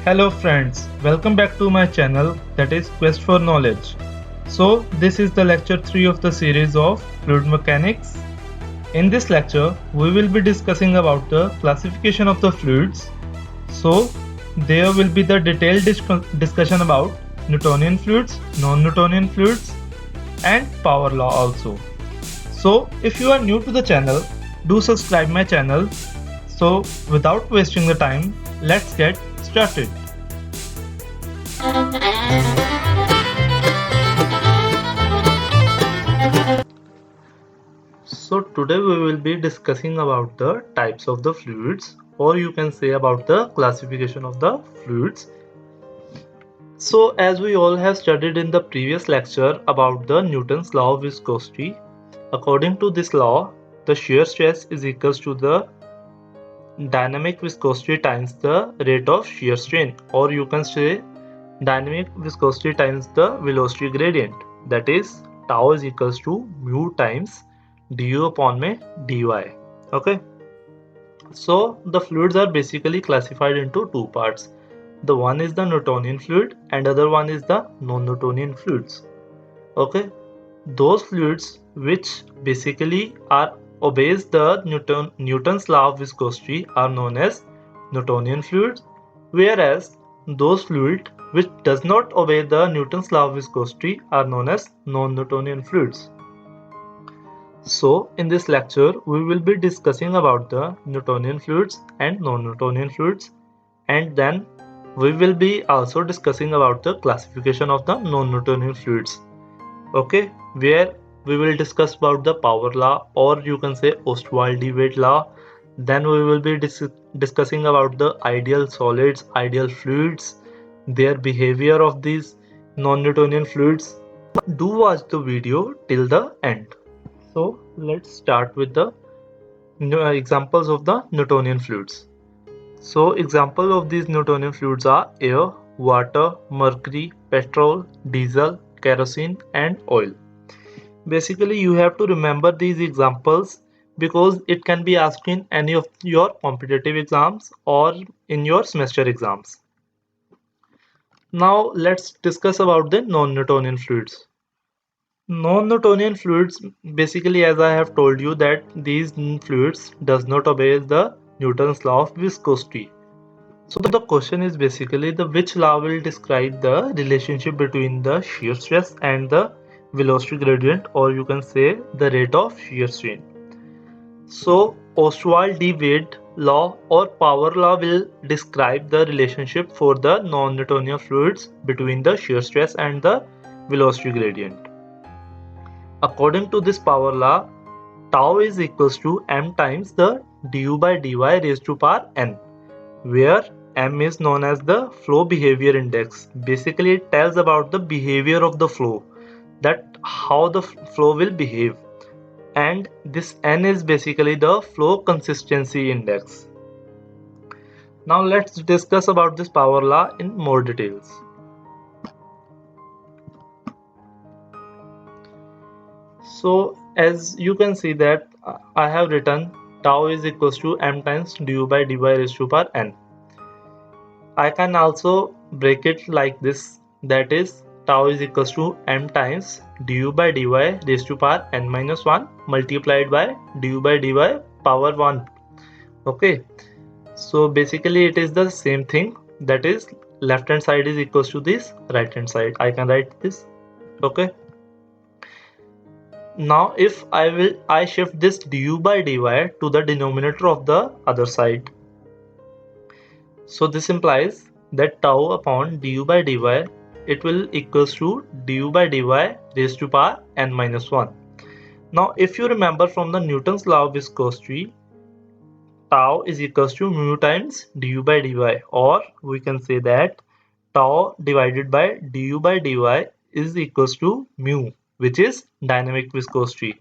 Hello friends, welcome back to my channel, that is Quest for Knowledge. So this is the lecture 3 of the series of fluid mechanics. In this lecture we will be discussing about the classification of the fluids. So there will be the detailed discussion about Newtonian fluids, non-Newtonian fluids and power law also. So if you are new to the channel, do subscribe my channel. So without wasting the time, let's get started. So today we will be discussing about the types of the fluids, or you can say about the classification of the fluids. So as we all have studied in the previous lecture about the Newton's law of viscosity, according to this law, the shear stress is equals to the dynamic viscosity times the rate of shear strain, or you can say dynamic viscosity times the velocity gradient, that is tau is equals to mu times du upon में dy. Okay, so the fluids are basically classified into two parts. The one is the Newtonian fluid and other one is the non-Newtonian fluids. Okay, those fluids which basically are obeys the Newton's law of viscosity are known as Newtonian fluids, whereas those fluids which does not obey the Newton's law of viscosity are known as non-Newtonian fluids. So in this lecture we will be discussing about the Newtonian fluids and non-Newtonian fluids, and then we will be also discussing about the classification of the non-Newtonian fluids. Okay, where we will discuss about the power law, or you can say Ostwald-Levett law. Then we will be discussing about the ideal solids, ideal fluids, their behavior of these non-Newtonian fluids. Do watch the video till the end. So let's start with the examples of the Newtonian fluids. So example of these Newtonian fluids are air, water, mercury, petrol, diesel, kerosene and oil. Basically you have to remember these examples because it can be asked in any of your competitive exams or in your semester exams. Now let's discuss about the non-Newtonian fluids. Non-Newtonian fluids, basically as I have told you that these fluids does not obey the Newton's law of viscosity. So the question is basically the which law will describe the relationship between the shear stress and the velocity gradient, or you can say the rate of shear strain. So Ostwald-Levett law or power law will describe the relationship for the non-Newtonian fluids between the shear stress and the velocity gradient. According to this power law, tau is equals to m times the du by dy raised to power n, where m is known as the flow behavior index. Basically it tells about the behavior of the flow, that how the flow will behave, and this n is basically the flow consistency index. Now let's discuss about this power law in more details. So as you can see that I have written tau is equals to m times du by dy raised to power n. I can also break it like this, that is tau is equals to m times du by dy raised to power n minus 1 multiplied by du by dy power 1. Okay, so basically it is the same thing, that is left hand side is equals to this right hand side. I can write this. Okay, now if I shift this du by dy to the denominator of the other side, so this implies that tau upon du by dy, it will equals to du by dy raised to power n minus 1. Now if you remember from the Newton's law of viscosity, tau is equals to mu times du by dy, or we can say that tau divided by du by dy is equals to mu, which is dynamic viscosity.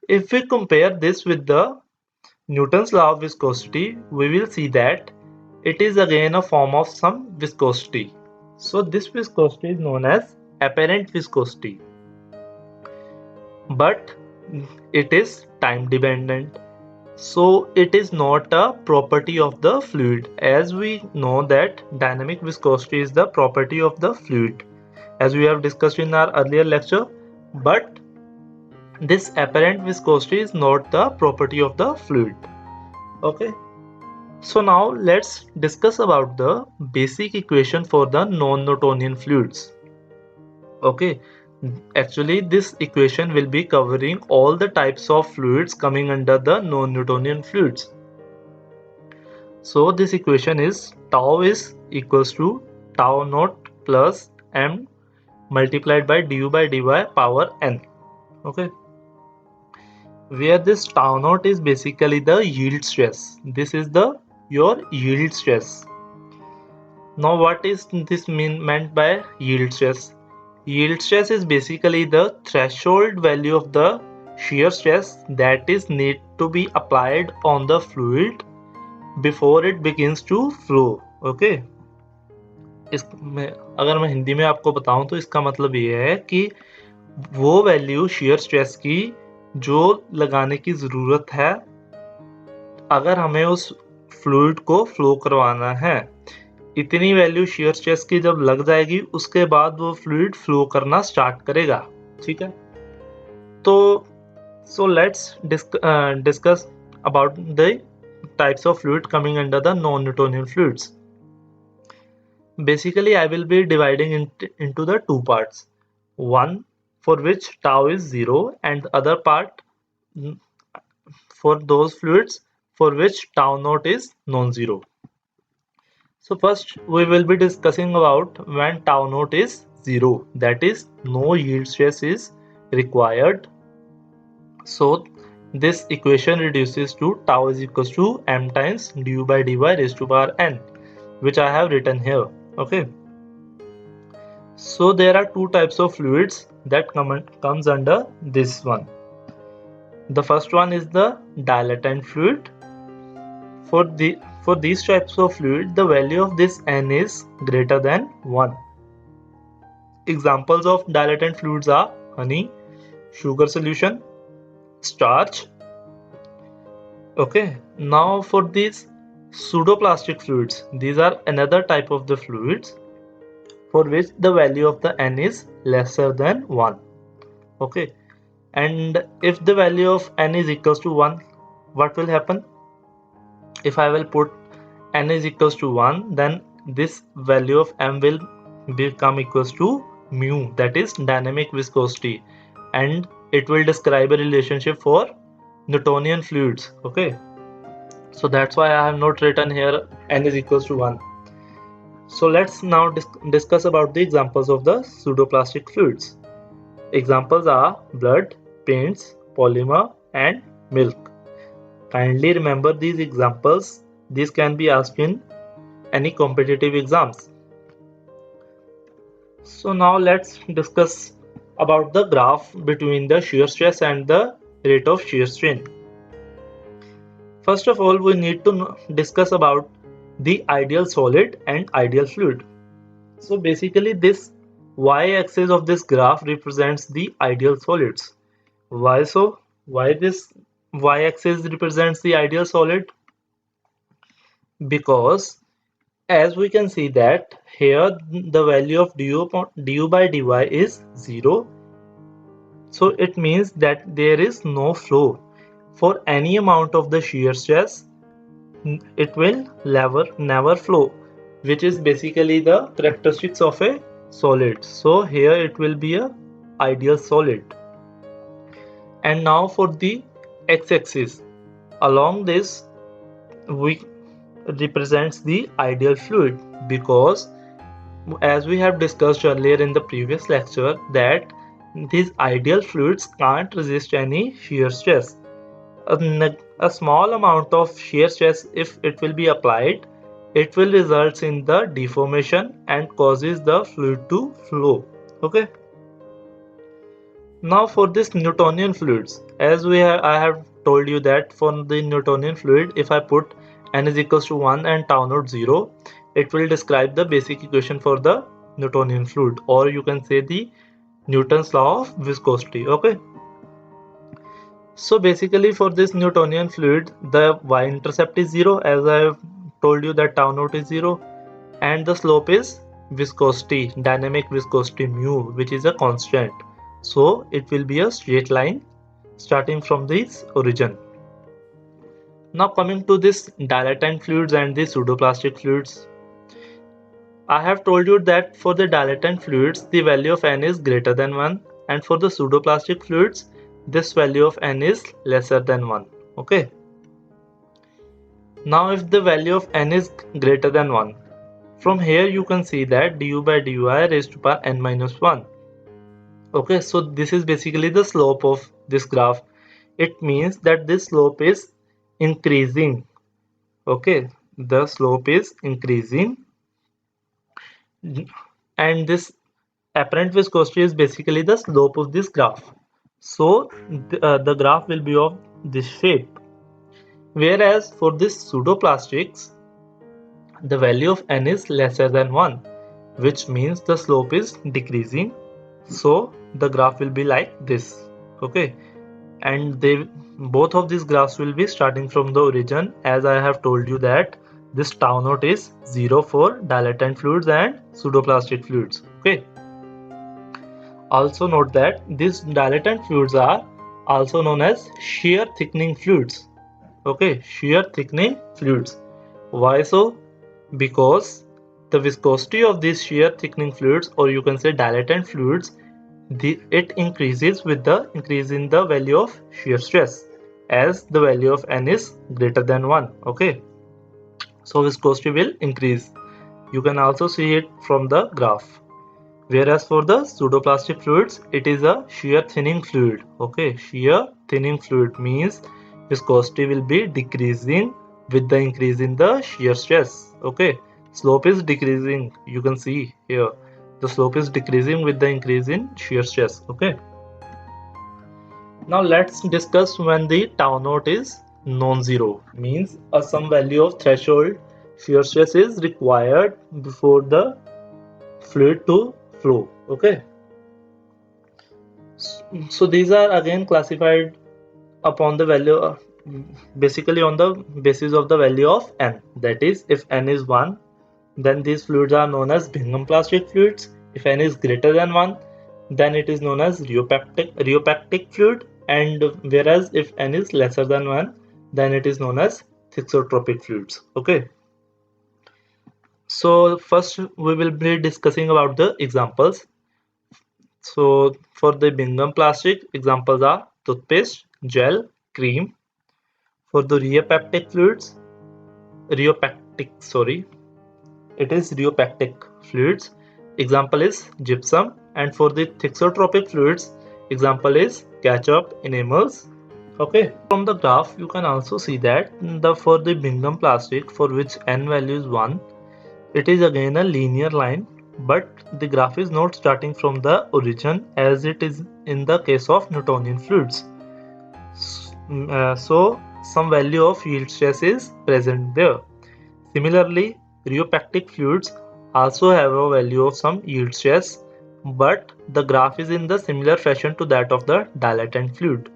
If we compare this with the Newton's law of viscosity, we will see that it is again a form of some viscosity. So this viscosity is known as apparent viscosity, but it is time dependent. So it is not a property of the fluid, as we know that dynamic viscosity is the property of the fluid, as we have discussed in our earlier lecture. But this apparent viscosity is not the property of the fluid. Okay, so now let's discuss about the basic equation for the non-Newtonian fluids. Okay, actually this equation will be covering all the types of fluids coming under the non-Newtonian fluids. So this equation is tau is equals to tau naught plus m multiplied by du by dy power n. Okay, where this tau naught is basically the yield stress. This is the your yield stress. Now what is this meant by yield stress? Yield stress is basically the threshold value of the shear stress that is need to be applied on the fluid before it begins to flow. Okay, इसमें अगर मैं हिंदी में आपको बताऊं तो इसका मतलब ये है कि वो वैल्यू shear स्ट्रेस की जो लगाने की ज़रूरत है अगर हमें उस फ्लूइड को फ्लो करवाना है, इतनी वैल्यू shear स्ट्रेस की जब लग जाएगी उसके बाद वो फ्लूइड फ्लो करना स्टार्ट करेगा। ठीक है, तो so let's discuss about the types of fluid coming under the non-Newtonian fluids. Basically I will be dividing into the two parts, one for which tau is 0 and the other part for those fluids for which tau naught is non-zero. So first we will be discussing about when tau naught is 0, that is no yield stress is required. So this equation reduces to tau is equals to m times du by dy raised to power n, which I have written here. Okay, so there are two types of fluids that comes under this one. The first one is the dilatant fluid. For these types of fluid, the value of this n is greater than 1. Examples of dilatant fluids are honey, sugar solution, starch. Okay, now for these pseudoplastic fluids, these are another type of the fluids for which the value of the n is lesser than 1. Okay, and if the value of n is equals to 1, what will happen? If I will put n is equals to 1, then this value of m will become equals to mu, that is dynamic viscosity, and it will describe a relationship for Newtonian fluids. Okay, so that's why I have not written here n is equals to 1. So let's now discuss about the examples of the pseudoplastic fluids. Examples are blood, paints, polymer and milk. Kindly remember these examples. These can be asked in any competitive exams. So now let's discuss about the graph between the shear stress and the rate of shear strain. First of all, we need to discuss about the ideal solid and ideal fluid. So basically this y-axis of this graph represents the ideal solids. Why so? Why this y-axis represents the ideal solid? Because as we can see that here the value of du by dy is 0. So it means that there is no flow. For any amount of the shear stress, it will never flow, which is basically the characteristics of a solid. So here it will be a ideal solid. And now for the x-axis, along this we represents the ideal fluid, because as we have discussed earlier in the previous lecture that these ideal fluids can't resist any shear stress. A small amount of shear stress, if it will be applied, it will result in the deformation and causes the fluid to flow. Okay, now for this Newtonian fluids, as I have told you that for the Newtonian fluid, if I put n is equals to 1 and tau naught 0, it will describe the basic equation for the Newtonian fluid, or you can say the Newton's law of viscosity. Okay, So basically for this Newtonian fluid, the y-intercept is 0, as I have told you that tau naught is 0, and the slope is viscosity, dynamic viscosity mu, which is a constant. So it will be a straight line starting from this origin. Now coming to this dilatant fluids and the pseudoplastic fluids. I have told you that for the dilatant fluids, the value of n is greater than 1, and for the pseudoplastic fluids, this value of n is lesser than 1. Okay. Now if the value of n is greater than 1, from here you can see that du by dy raised to power n minus 1. Okay, so this is basically the slope of this graph. It means that this slope is increasing. Okay, the slope is increasing, and this apparent viscosity is basically the slope of this graph. So the graph will be of this shape. Whereas for this pseudoplastics, the value of n is lesser than 1, which means the slope is decreasing. So the graph will be like this. Okay, and both of these graphs will be starting from the origin, as I have told you that this tau naught is 0 for dilatant fluids and pseudoplastic fluids. Okay. Also note that these dilatant fluids are also known as shear thickening fluids. Okay, shear thickening fluids. Why so? Because the viscosity of these shear thickening fluids, or you can say dilatant fluids, it increases with the increase in the value of shear stress, as the value of n is greater than 1. Okay, so viscosity will increase. You can also see it from the graph. Whereas for the pseudoplastic fluids, it is a shear thinning fluid. Okay, shear thinning fluid means viscosity will be decreasing with the increase in the shear stress. Okay, slope is decreasing. You can see here the slope is decreasing with the increase in shear stress. Okay. Now let's discuss when the tau naught is non-zero, means some value of threshold shear stress is required before the fluid to flow. Okay, so these are again classified upon the value basically on the basis of the value of n. That is, if n is 1, then these fluids are known as Bingham plastic fluids. If n is greater than 1, then it is known as rheopactic fluid, and whereas if n is lesser than 1, then it is known as thixotropic fluids. Okay, so first we will be discussing about the examples. So for the Bingham plastic, examples are toothpaste, gel, cream. For the rheopactic fluids, it is rheopactic fluids. Example is gypsum. And for the thixotropic fluids, example is ketchup, enamels. Okay. From the graph, you can also see that for the Bingham plastic, for which n value is 1, it is again a linear line, but the graph is not starting from the origin as it is in the case of Newtonian fluids. So some value of yield stress is present there. Similarly, rheopactic fluids also have a value of some yield stress, but the graph is in the similar fashion to that of the dilatant fluid.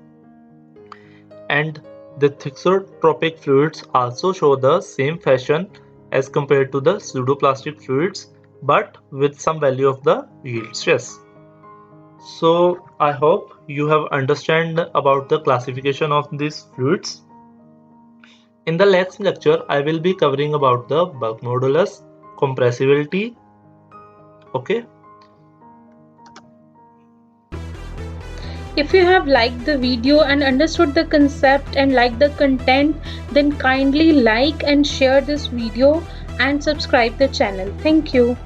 And the thixotropic fluids also show the same fashion as compared to the pseudoplastic fluids, but with some value of the yield stress. So I hope you have understand about the classification of these fluids. In the next lecture, I will be covering about the bulk modulus, compressibility. Okay. If you have liked the video and understood the concept and liked the content, then kindly like and share this video and subscribe the channel. Thank you.